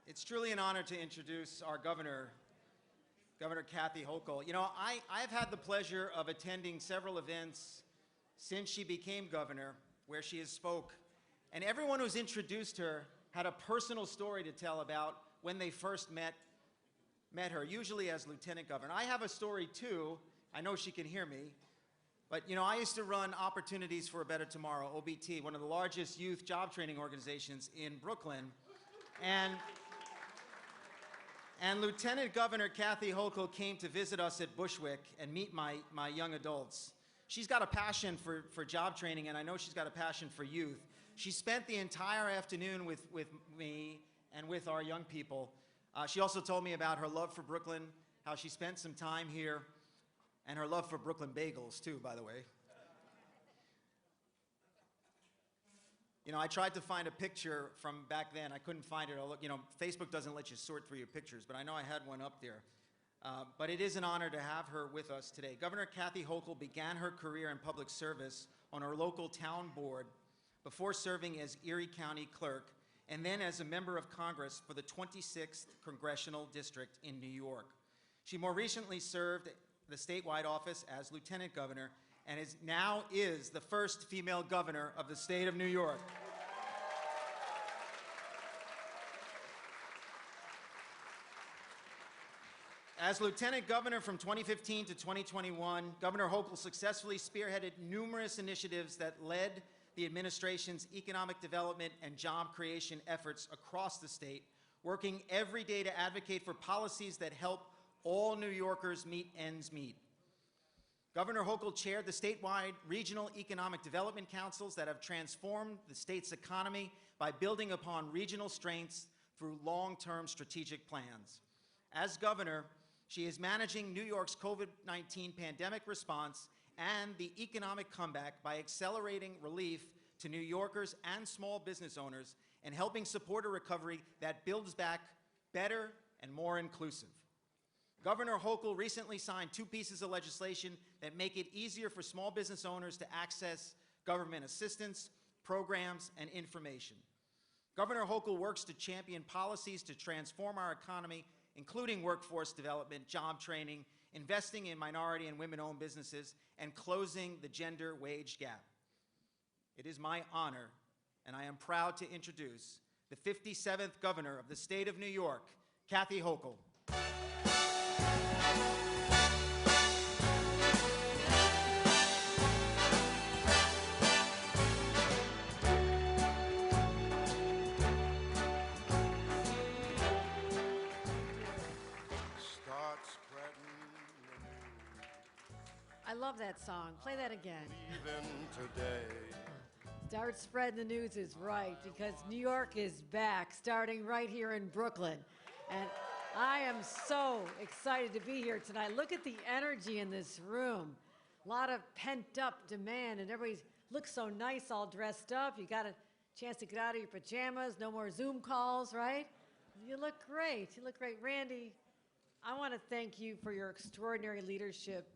It's truly an honor to introduce our governor, Governor Kathy Hochul. You know, I've had the pleasure of attending several events since she became governor where she has spoke, and everyone who's introduced her had a personal story to tell about when they first met her, usually as lieutenant governor. I have a story too. I know she can hear me. But, you know, I used to run Opportunities for a Better Tomorrow, OBT, one of the largest youth job training organizations in Brooklyn. And Lieutenant Governor Kathy Hochul came to visit us at Bushwick and meet my young adults. She's got a passion for job training, and I know she's got a passion for youth. She spent the entire afternoon with me and with our young people. She also told me about her love for Brooklyn, how she spent some time here, and her love for Brooklyn bagels, too, by the way. You know, I tried to find a picture from back then. I couldn't find it. You know, Facebook doesn't let you sort through your pictures, but I know I had one up there. But it is an honor to have her with us today. Governor Kathy Hochul began her career in public service on her local town board before serving as Erie County Clerk and then as a member of Congress for the 26th Congressional District in New York. She more recently served the statewide office as Lieutenant Governor and now is the first female governor of the state of New York. As Lieutenant Governor from 2015 to 2021, Governor Hochul successfully spearheaded numerous initiatives that led the administration's economic development and job creation efforts across the state, working every day to advocate for policies that help all New Yorkers meet ends meet. Governor Hochul chaired the statewide regional economic development councils that have transformed the state's economy by building upon regional strengths through long-term strategic plans. As governor, she is managing New York's COVID-19 pandemic response and the economic comeback by accelerating relief to New Yorkers and small business owners and helping support a recovery that builds back better and more inclusive. Governor Hochul recently signed 2 pieces of legislation that make it easier for small business owners to access government assistance, programs, and information. Governor Hochul works to champion policies to transform our economy, including workforce development, job training, investing in minority and women-owned businesses, and closing the gender wage gap. It is my honor, and I am proud to introduce the 57th Governor of the state of New York, Kathy Hochul. I love that song. Play that again. Even today. Start spreading the news is right, because New York is back, starting right here in Brooklyn. And I am so excited to be here tonight. Look at the energy in this room. A lot of pent-up demand, and everybody looks so nice all dressed up. You got a chance to get out of your pajamas, no more Zoom calls, right? You look great. You look great. Randy, I want to thank you for your extraordinary leadership,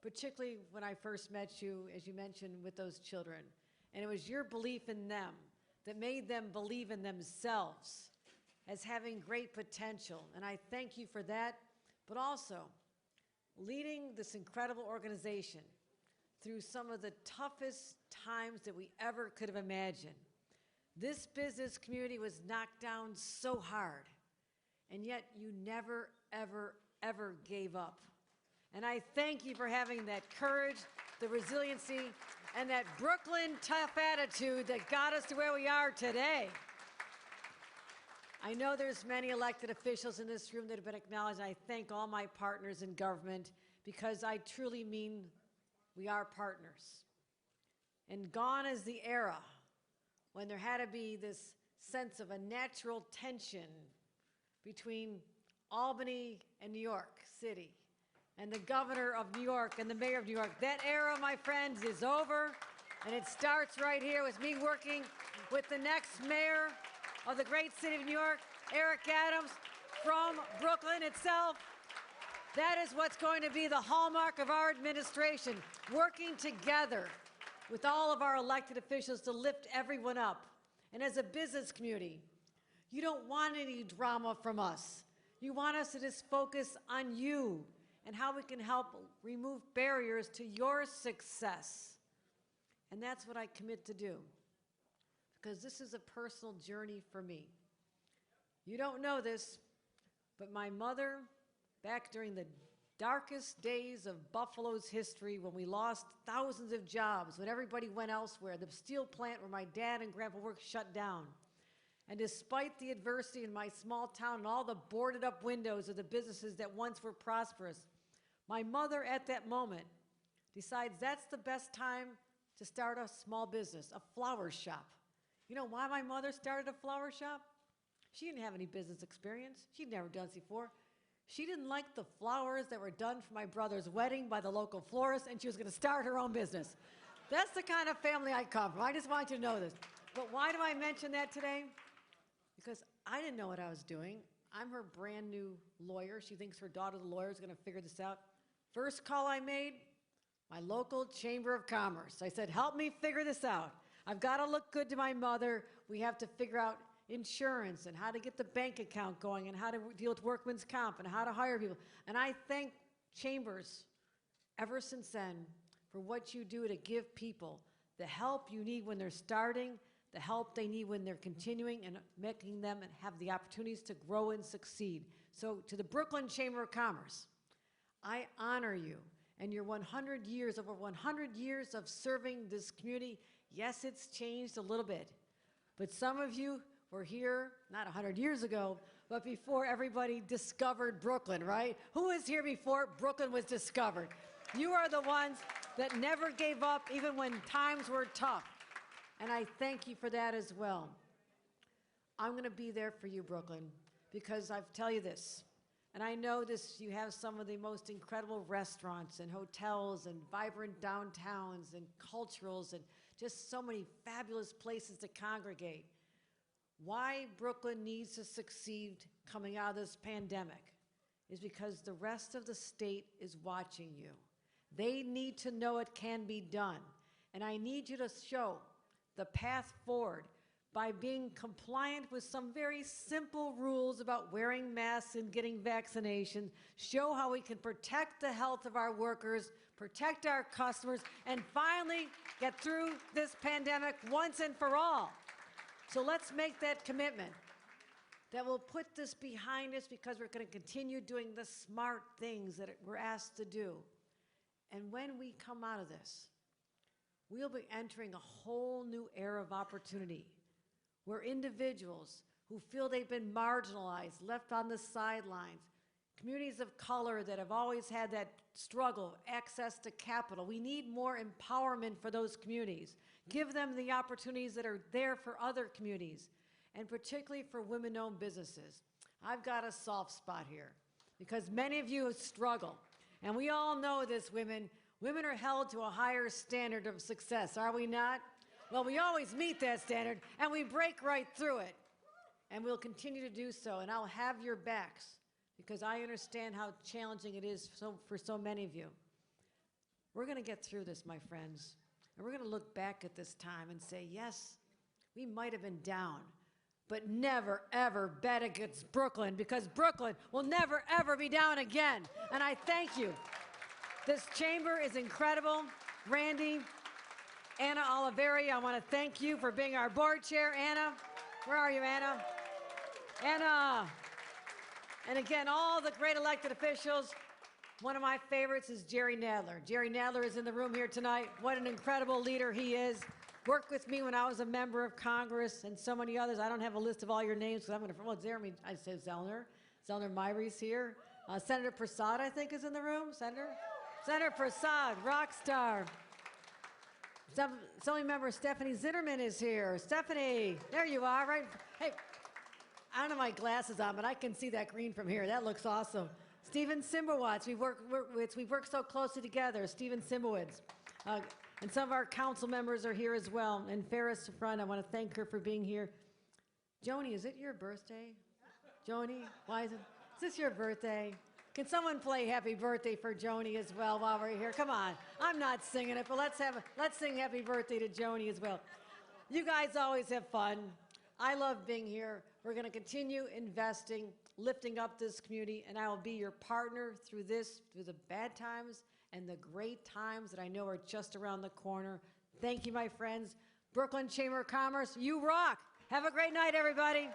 particularly when I first met you, as you mentioned, with those children. And it was your belief in them that made them believe in themselves as having great potential. And I thank you for that, but also leading this incredible organization through some of the toughest times that we ever could have imagined. This business community was knocked down so hard, and yet you never, ever, ever gave up. And I thank you for having that courage, the resiliency, and that Brooklyn tough attitude that got us to where we are today. I know there's many elected officials in this room that have been acknowledged, and I thank all my partners in government, because I truly mean we are partners. And gone is the era when there had to be this sense of a natural tension between Albany and New York City, and the governor of New York and the mayor of New York. That era, my friends, is over, and it starts right here with me working with the next mayor of the great city of New York, Eric Adams, from Brooklyn itself. That is what's going to be the hallmark of our administration, working together with all of our elected officials to lift everyone up. And as a business community, You don't want any drama from us. You want us to just focus on you and how we can help remove barriers to your success. And that's what I commit to do, because this is a personal journey for me. You don't know this, but my mother, back during the darkest days of Buffalo's history, when we lost thousands of jobs, when everybody went elsewhere, the steel plant where my dad and grandpa worked shut down. And despite the adversity in my small town and all the boarded up windows of the businesses that once were prosperous, my mother at that moment decides that's the best time to start a small business, a flower shop. You know why my mother started a flower shop? She didn't have any business experience. She'd never done this before. She didn't like the flowers that were done for my brother's wedding by the local florist, and she was going to start her own business. That's the kind of family I come from. I just want you to know this. But why do I mention that today? Because I didn't know what I was doing. I'm her brand new lawyer. She thinks her daughter, the lawyer, is going to figure this out. First call I made, my local Chamber of Commerce. I said, help me figure this out. I've got to look good to my mother. We have to figure out insurance and how to get the bank account going and how to deal with workman's comp and how to hire people. And I thank Chambers ever since then for what you do to give people the help you need when they're starting, the help they need when they're continuing, and making them and have the opportunities to grow and succeed. So to the Brooklyn Chamber of Commerce, I honor you and your 100 years, over 100 years of serving this community. Yes, it's changed a little bit, but some of you were here not 100 years ago, but before everybody discovered Brooklyn, right? Who was here before Brooklyn was discovered? You are the ones that never gave up even when times were tough. And I thank you for that as well. I'm going to be there for you, Brooklyn, because I tell you this, and I know this, you have some of the most incredible restaurants and hotels and vibrant downtowns and culturals and just so many fabulous places to congregate. Why Brooklyn needs to succeed coming out of this pandemic is because the rest of the state is watching you. They need to know it can be done. And I need you to show the path forward by being compliant with some very simple rules about wearing masks and getting vaccinations. Show how we can protect the health of our workers, protect our customers, and finally get through this pandemic once and for all. So let's make that commitment that we'll put this behind us, because we're going to continue doing the smart things that we're asked to do. And when we come out of this, we'll be entering a whole new era of opportunity where individuals who feel they've been marginalized, left on the sidelines, communities of color that have always had that struggle, access to capital. We need more empowerment for those communities. Give them the opportunities that are there for other communities, and particularly for women-owned businesses. I've got a soft spot here because many of you struggle, and we all know this, women. Women are held to a higher standard of success, are we not? Well, we always meet that standard, and we break right through it, and we'll continue to do so, and I'll have your backs because I understand how challenging it is for so many of you. We're going to get through this, my friends, and we're going to look back at this time and say, yes, we might have been down, but never, ever bet against Brooklyn, because Brooklyn will never, ever be down again, and I thank you. This chamber is incredible. Randy, Anna Oliveri, I want to thank you for being our board chair. Anna, where are you, Anna? Anna. And again, all the great elected officials. One of my favorites is Jerry Nadler. Jerry Nadler is in the room here tonight. What an incredible leader he is. Worked with me when I was a member of Congress and so many others. I don't have a list of all your names because I'm going to, well, Jeremy, I said Zellner. Zellner Myri's here. Senator Prasad, I think, is in the room. Senator? Senator Prasad, rock star. Assembly member Stephanie Zitterman is here. Stephanie, there you are, right? Hey, I don't have my glasses on, but I can see that green from here. That looks awesome. Stephen Simbowitz, we've worked so closely together. Stephen Simbowitz. And some of our council members are here as well. And Ferris Front, I want to thank her for being here. Joni, is it your birthday? Joni, why is this your birthday? Can someone play Happy Birthday for Joni as well while we're here? Come on. I'm not singing it, but let's sing Happy Birthday to Joni as well. You guys always have fun. I love being here. We're going to continue investing, lifting up this community, and I will be your partner through this, through the bad times and the great times that I know are just around the corner. Thank you, my friends. Brooklyn Chamber of Commerce, you rock. Have a great night, everybody.